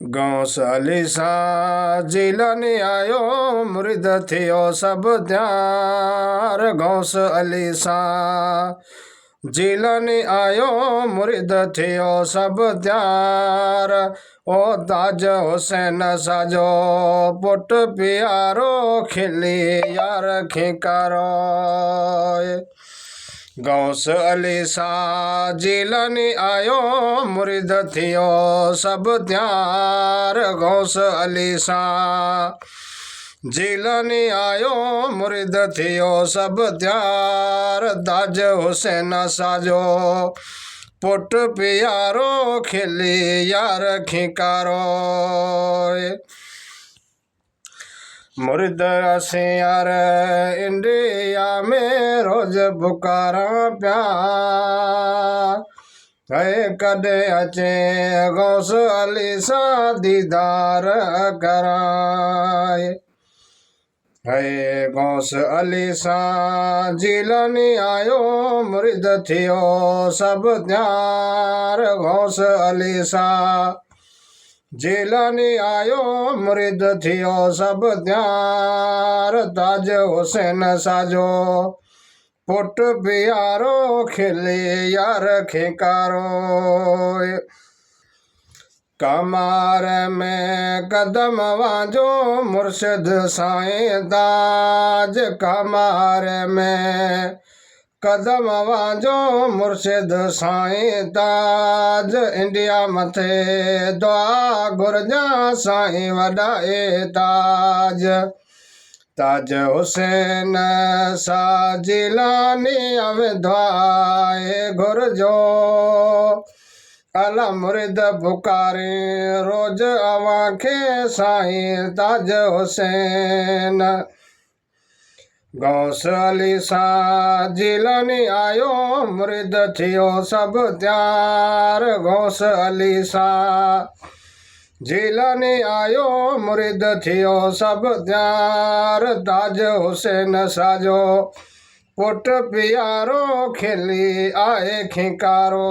गौस अली सां जिलानी आयो मुरिद थियो सभु त्यार। गौस अली सां जिलानी आयो मुरिद थियो सभु त्यार। ओ ताज हुसैन साजो पुट प्यारो खिली यार खिकारो। गौस अली सां जिलानी आयो मुरिद थियो सभु त्यार। गौस अली सां जिलानी आयो मुरिद थियो सभु त्यार। ताज हुसैन साजो पुट प्यारो खिली यार खिकारो। मुरिद असीं यार इंडिया में रोज पुकारा पिया। कॾहिं अचे गौस अली सां दीदार कराए। गौस अली सां जिलानी आयो मुरिद थियो सभु त्यार। गौस अली सां जिलानी आयो मुरिद थियो सभु त्यार। ताज हुसैन साजो पुट प्यारो खिली यार खिकारो। कमार में कदम वांजो मुर्शिद साईं ताज। कमार में कदम वांजो मुर्शिद साईं ताज। इंडिया मथे दुआ घुरजा साईं वॾाए ताज। ताज हुसैन सां जिलानी अवे दुआए घुरजो। अला मुरिद पुकारे रोज अवां खे साईं ताज हुसैन। गौस अली सां जिलानी आयो मुरिद थियो सभु त्यार। गौस अली सां जिलानी आयो मुरिद थियो सभु त्यार। ताज हुसैन साजो पुट प्यारो खिली आए खिकारो।